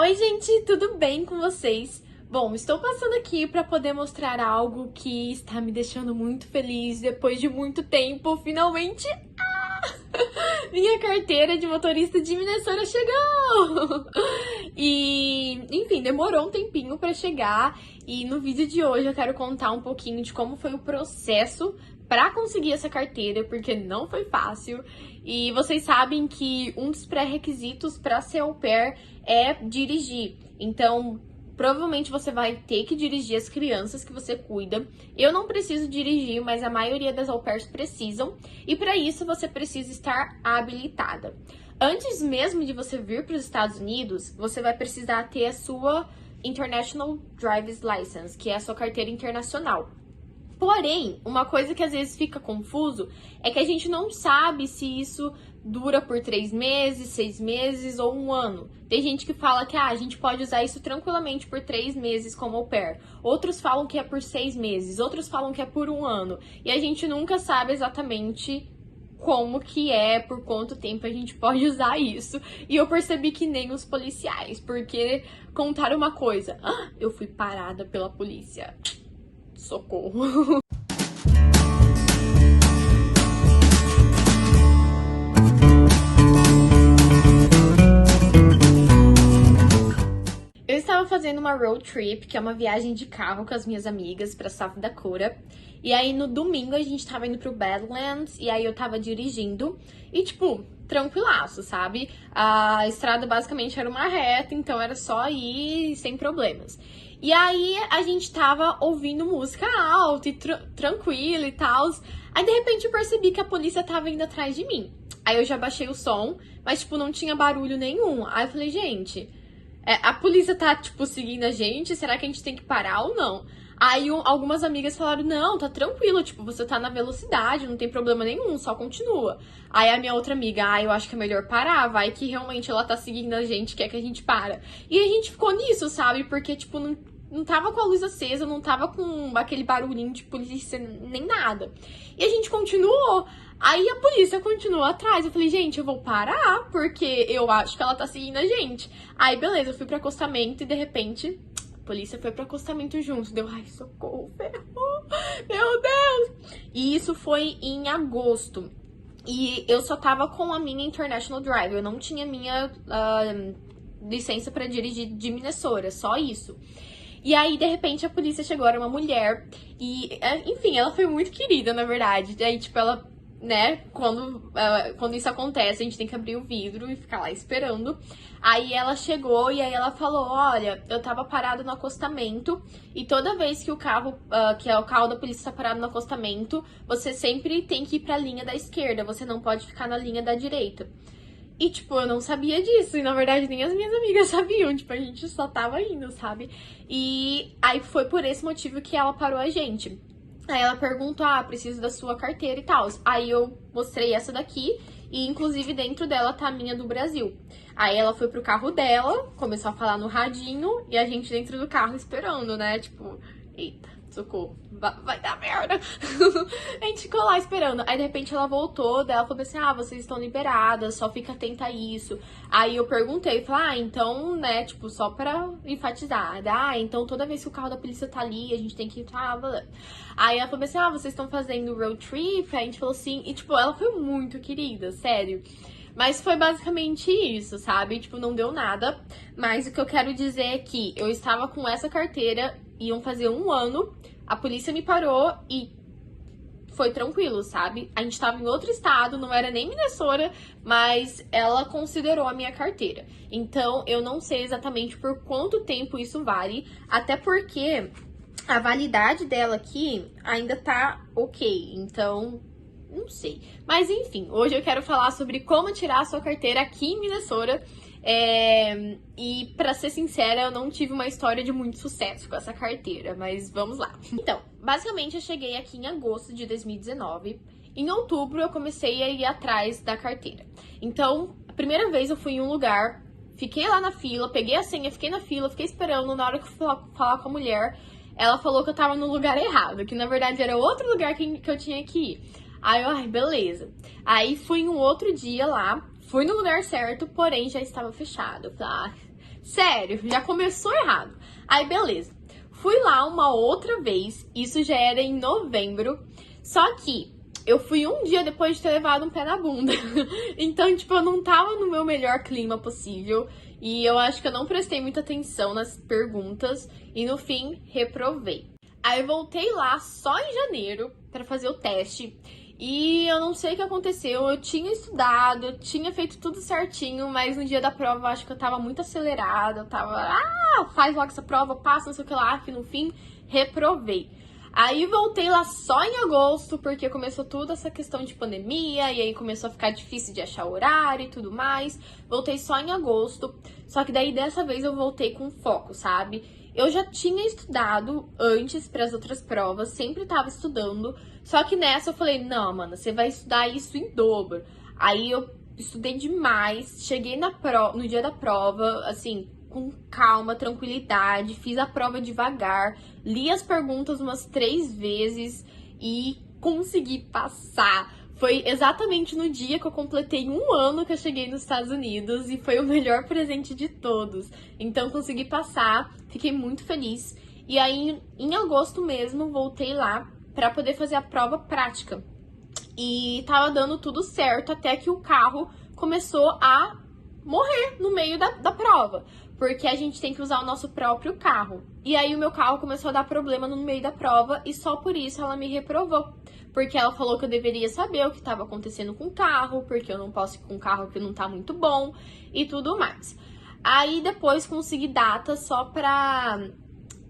Oi, gente, tudo bem com vocês? Bom, estou passando aqui para poder mostrar algo que está me deixando muito feliz depois de muito tempo. Finalmente, minha carteira de motorista de Minnesota chegou! E, enfim, demorou um tempinho para chegar. E no vídeo de hoje eu quero contar um pouquinho de como foi o processo para conseguir essa carteira, porque não foi fácil. E vocês sabem que um dos pré-requisitos para ser au pair é dirigir. Então, provavelmente você vai ter que dirigir as crianças que você cuida. Eu não preciso dirigir, mas a maioria das au pairs precisam. E para isso você precisa estar habilitada. Antes mesmo de você vir para os Estados Unidos, você vai precisar ter a sua International Driver's License, que é a sua carteira internacional. Porém, uma coisa que às vezes fica confuso é que a gente não sabe se isso dura por 3 meses, 6 meses ou 1 ano. Tem gente que fala que a gente pode usar isso tranquilamente por 3 meses como au pair. Outros falam que é por 6 meses, outros falam que é por 1 ano. E a gente nunca sabe exatamente como que é, por quanto tempo a gente pode usar isso. E eu percebi que nem os policiais, porque contaram uma coisa. Eu fui parada pela polícia. Socorro. Eu estava fazendo uma road trip, que é uma viagem de carro com as minhas amigas pra South Dakota. E aí no domingo a gente tava indo pro Badlands e aí eu tava dirigindo e tipo, tranquilaço, sabe? A estrada basicamente era uma reta, então era só ir sem problemas. E aí a gente tava ouvindo música alta e tranquila e tal. Aí de repente eu percebi que a polícia tava indo atrás de mim. Aí eu já baixei o som, mas tipo, não tinha barulho nenhum. Aí eu falei, gente, a polícia tá tipo seguindo a gente, será que a gente tem que parar ou não? Aí algumas amigas falaram, não, tá tranquilo, tipo, você tá na velocidade, não tem problema nenhum, só continua. Aí a minha outra amiga, eu acho que é melhor parar, vai que realmente ela tá seguindo a gente, quer que a gente para. E a gente ficou nisso, sabe? Porque, tipo, não tava com a luz acesa, não tava com aquele barulhinho de polícia, nem nada. E a gente continuou. Aí a polícia continuou atrás. Eu falei, gente, eu vou parar, porque eu acho que ela tá seguindo a gente. Aí, beleza, eu fui pro acostamento e, de repente, a polícia foi pro acostamento junto. Deu, ai, socorro, ferrou, meu Deus! E isso foi em agosto. E eu só tava com a minha International Drive. Eu não tinha minha licença pra dirigir de Minnesota, só isso. E aí, de repente, a polícia chegou, era uma mulher. E, enfim, ela foi muito querida, na verdade. E aí, tipo, ela, né, quando isso acontece, a gente tem que abrir o vidro e ficar lá esperando. Aí ela chegou e aí ela falou, olha, eu tava parada no acostamento e toda vez que o carro, que é o carro da polícia tá parado no acostamento, você sempre tem que ir pra linha da esquerda, você não pode ficar na linha da direita. E, tipo, eu não sabia disso. E, na verdade, nem as minhas amigas sabiam. Tipo, a gente só tava indo, sabe? E aí foi por esse motivo que ela parou a gente. Aí ela perguntou, preciso da sua carteira e tal. Aí eu mostrei essa daqui. E, inclusive, dentro dela tá a minha do Brasil. Aí ela foi pro carro dela, começou a falar no radinho. E a gente dentro do carro esperando, né? Tipo, eita. Socorro, vai dar merda. A gente ficou lá esperando. Aí, de repente, ela voltou. Daí ela falou assim, vocês estão liberadas, só fica atenta a isso. Aí eu perguntei, falei, então, né, tipo, só pra enfatizar. Então toda vez que o carro da polícia tá ali, a gente tem que... Aí ela falou assim, vocês estão fazendo road trip? Aí a gente falou assim, e tipo, ela foi muito querida, sério. Mas foi basicamente isso, sabe? Tipo, não deu nada. Mas o que eu quero dizer é que eu estava com essa carteira, iam fazer 1 ano, a polícia me parou e foi tranquilo, sabe? A gente tava em outro estado, não era nem Minnesota, mas ela considerou a minha carteira. Então, eu não sei exatamente por quanto tempo isso vale, até porque a validade dela aqui ainda tá ok. Então, não sei. Mas enfim, hoje eu quero falar sobre como tirar a sua carteira aqui em Minnesota. E pra ser sincera, eu não tive uma história de muito sucesso com essa carteira, mas vamos lá. Então, basicamente eu cheguei aqui em agosto de 2019. Em outubro eu comecei a ir atrás da carteira. Então, a primeira vez eu fui em um lugar, fiquei lá na fila, peguei a senha, fiquei na fila, fiquei esperando. Na hora que eu fui falar com a mulher, ela falou que eu tava no lugar errado, que na verdade era outro lugar que eu tinha que ir. Aí eu, beleza. Aí fui em um outro dia lá, fui no lugar certo, porém já estava fechado. Eu falei, Sério, já começou errado. Aí, beleza. Fui lá uma outra vez, isso já era em novembro, só que eu fui um dia depois de ter levado um pé na bunda. Então, tipo, eu não tava no meu melhor clima possível. E eu acho que eu não prestei muita atenção nas perguntas. E no fim, reprovei. Aí eu voltei lá só em janeiro pra fazer o teste. E eu não sei o que aconteceu. Eu tinha estudado, eu tinha feito tudo certinho. Mas no dia da prova eu acho que eu tava muito acelerada. Eu tava, faz logo essa prova, passa, não sei o que lá. E no fim, reprovei. Aí voltei lá só em agosto, porque começou toda essa questão de pandemia, e aí começou a ficar difícil de achar horário e tudo mais. Voltei só em agosto, só que daí dessa vez eu voltei com foco, sabe? Eu já tinha estudado antes para as outras provas, sempre tava estudando, só que nessa eu falei, não, mano, você vai estudar isso em dobro. Aí eu estudei demais, cheguei no dia da prova, assim, com calma, tranquilidade, fiz a prova devagar, li as perguntas umas 3 vezes e consegui passar. Foi exatamente no dia que eu completei 1 ano que eu cheguei nos Estados Unidos e foi o melhor presente de todos. Então consegui passar, fiquei muito feliz. E aí, em agosto mesmo, voltei lá para poder fazer a prova prática. E tava dando tudo certo até que o carro começou a morrer no meio da prova, porque a gente tem que usar o nosso próprio carro. E aí o meu carro começou a dar problema no meio da prova e só por isso ela me reprovou. Porque ela falou que eu deveria saber o que estava acontecendo com o carro, porque eu não posso ir com um carro que não tá muito bom e tudo mais. Aí depois consegui data só pra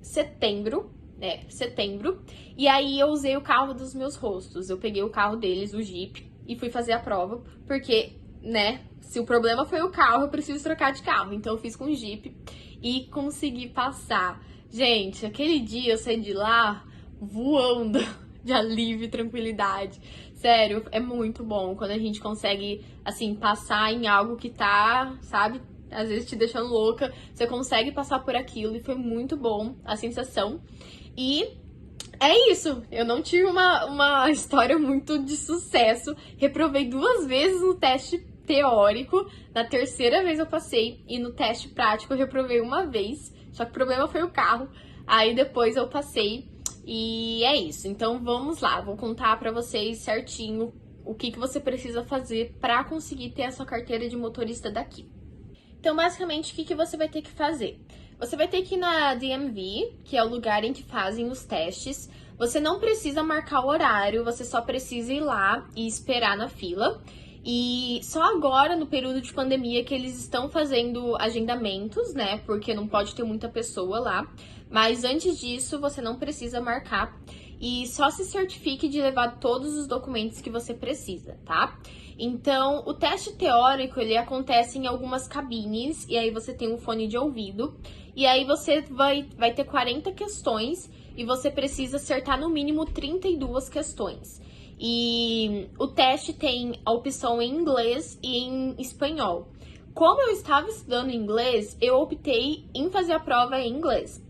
setembro, setembro. E aí eu usei o carro dos meus rostos. Eu peguei o carro deles, o Jeep, e fui fazer a prova, porque, se o problema foi o carro, eu preciso trocar de carro. Então eu fiz com o Jeep e consegui passar. Gente, aquele dia eu saí de lá voando de alívio e tranquilidade. Sério, é muito bom quando a gente consegue, assim, passar em algo que tá, sabe, às vezes te deixando louca. Você consegue passar por aquilo e foi muito bom a sensação. E é isso, eu não tive uma história muito de sucesso. Reprovei 2 vezes no teste teórico, na 3ª vez eu passei, e no teste prático eu reprovei 1 vez, só que o problema foi o carro. Aí depois eu passei e é isso. Então vamos lá, vou contar pra vocês certinho o que você precisa fazer pra conseguir ter a sua carteira de motorista daqui. Então basicamente o que você vai ter que fazer? Você vai ter que ir na DMV, que é o lugar em que fazem os testes. Você não precisa marcar o horário, você só precisa ir lá e esperar na fila. E só agora, no período de pandemia, que eles estão fazendo agendamentos, porque não pode ter muita pessoa lá. Mas antes disso, você não precisa marcar. E só se certifique de levar todos os documentos que você precisa, tá? Então, o teste teórico, ele acontece em algumas cabines, e aí você tem um fone de ouvido. E aí você vai ter 40 questões, e você precisa acertar no mínimo 32 questões. E o teste tem a opção em inglês e em espanhol. Como eu estava estudando inglês, eu optei em fazer a prova em inglês.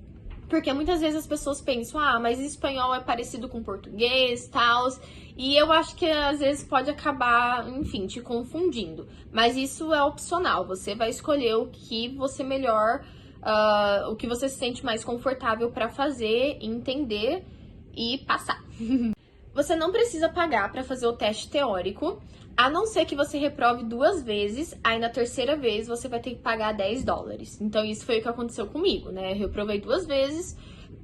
Porque muitas vezes as pessoas pensam, mas espanhol é parecido com português e tal. E eu acho que às vezes pode acabar, enfim, te confundindo. Mas isso é opcional, você vai escolher o que você melhor, o que você se sente mais confortável para fazer, entender e passar. Você não precisa pagar para fazer o teste teórico, a não ser que você reprove 2 vezes, aí na 3ª vez você vai ter que pagar $10. Então isso foi o que aconteceu comigo, Eu reprovei 2 vezes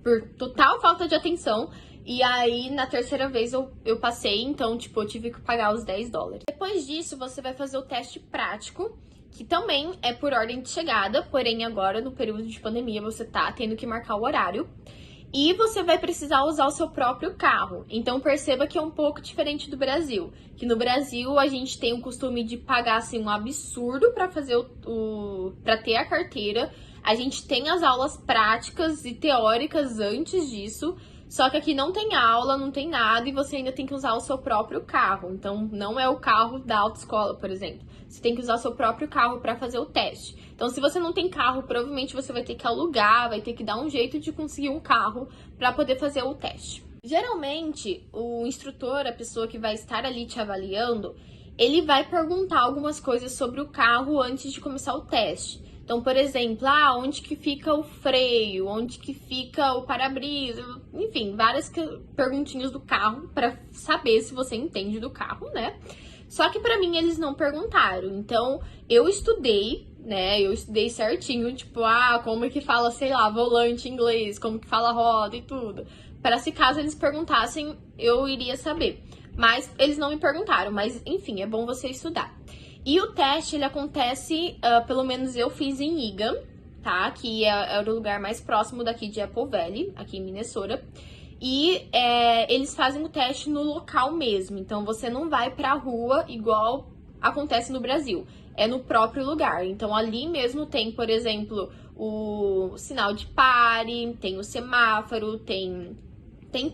por total falta de atenção, e aí na 3ª vez eu passei, então eu tive que pagar os $10. Depois disso você vai fazer o teste prático, que também é por ordem de chegada, porém agora no período de pandemia você tá tendo que marcar o horário. E você vai precisar usar o seu próprio carro. Então perceba que é um pouco diferente do Brasil. Que no Brasil a gente tem o costume de pagar assim, um absurdo para fazer para ter a carteira. A gente tem as aulas práticas e teóricas antes disso. Só que aqui não tem aula, não tem nada e você ainda tem que usar o seu próprio carro. Então não é o carro da autoescola, por exemplo. Você tem que usar o seu próprio carro para fazer o teste. Então, se você não tem carro, provavelmente você vai ter que alugar, vai ter que dar um jeito de conseguir um carro para poder fazer o teste. Geralmente, o instrutor, a pessoa que vai estar ali te avaliando, ele vai perguntar algumas coisas sobre o carro antes de começar o teste. Então, por exemplo, onde que fica o freio, onde que fica o para-brisa, enfim, várias perguntinhas do carro para saber se você entende do carro, né? Só que pra mim eles não perguntaram. Então, eu estudei, né? Eu estudei certinho, tipo, como é que fala, sei lá, volante em inglês, como que fala roda e tudo. Para se caso eles perguntassem, eu iria saber. Mas eles não me perguntaram, mas enfim, é bom você estudar. E o teste, ele acontece, pelo menos eu fiz em Eagan, tá? Que era o lugar mais próximo daqui de Apple Valley, aqui em Minnesota. E eles fazem o teste no local mesmo. Então, você não vai pra rua igual acontece no Brasil. É no próprio lugar. Então, ali mesmo tem, por exemplo, o sinal de pare, tem o semáforo, tem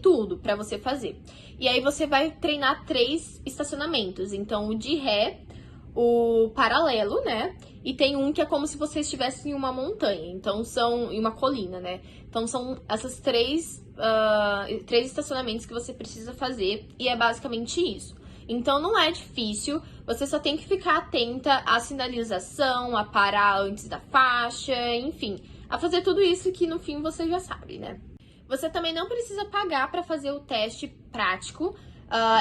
tudo pra você fazer. E aí, você vai treinar 3 estacionamentos. Então, o de ré, o paralelo, né? E tem um que é como se você estivesse em uma montanha, então em uma colina, né? Então são essas 3 estacionamentos que você precisa fazer e é basicamente isso. Então não é difícil, você só tem que ficar atenta à sinalização, a parar antes da faixa, enfim, a fazer tudo isso que no fim você já sabe, né? Você também não precisa pagar para fazer o teste prático.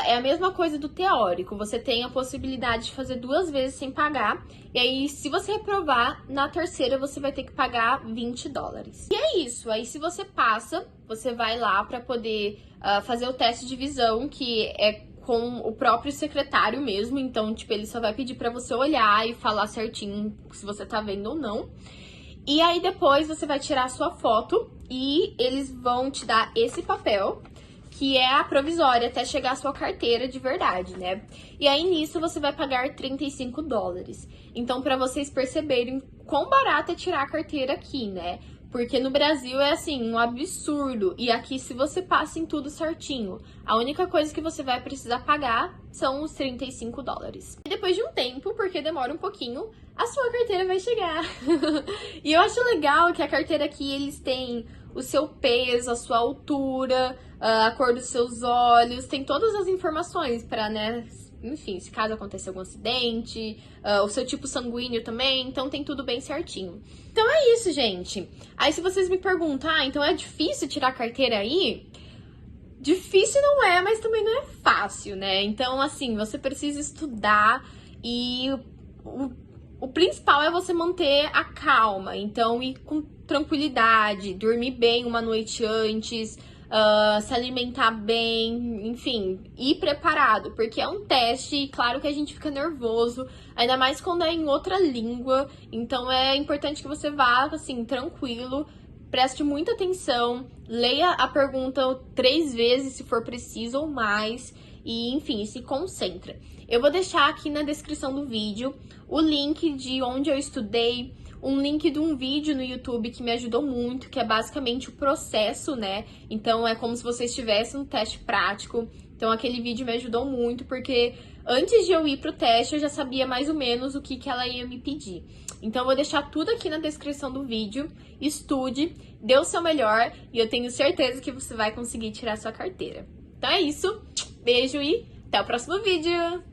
É a mesma coisa do teórico, você tem a possibilidade de fazer 2 vezes sem pagar, e aí se você reprovar, na terceira você vai ter que pagar $20. E é isso, aí se você passa, você vai lá para poder fazer o teste de visão, que é com o próprio secretário mesmo, então tipo, ele só vai pedir para você olhar e falar certinho se você tá vendo ou não. E aí depois você vai tirar a sua foto e eles vão te dar esse papel, que é a provisória, até chegar a sua carteira de verdade, né? E aí, nisso, você vai pagar $35. Então, pra vocês perceberem quão barato é tirar a carteira aqui, né? Porque no Brasil é, assim, um absurdo. E aqui, se você passa em tudo certinho, a única coisa que você vai precisar pagar são os $35. E depois de um tempo, porque demora um pouquinho, a sua carteira vai chegar. E eu acho legal que a carteira aqui, eles têm o seu peso, a sua altura, a cor dos seus olhos, tem todas as informações para, né, enfim, se caso aconteça algum acidente, o seu tipo sanguíneo também, então tem tudo bem certinho. Então é isso, gente. Aí se vocês me perguntam, então é difícil tirar a carteira aí? Difícil não é, mas também não é fácil, né? Então, assim, você precisa estudar e o principal é você manter a calma, então ir com tranquilidade, dormir bem uma noite antes, se alimentar bem, enfim, ir preparado, porque é um teste e claro que a gente fica nervoso, ainda mais quando é em outra língua, então é importante que você vá, assim, tranquilo, preste muita atenção, leia a pergunta 3 vezes se for preciso ou mais, e enfim, se concentra. Eu vou deixar aqui na descrição do vídeo o link de onde eu estudei, um link de um vídeo no YouTube que me ajudou muito, que é basicamente o processo, né? Então é como se você estivesse no teste prático. Então aquele vídeo me ajudou muito, porque antes de eu ir pro teste, eu já sabia mais ou menos o que ela ia me pedir. Então eu vou deixar tudo aqui na descrição do vídeo. Estude, dê o seu melhor e eu tenho certeza que você vai conseguir tirar sua carteira. Então é isso, beijo e até o próximo vídeo!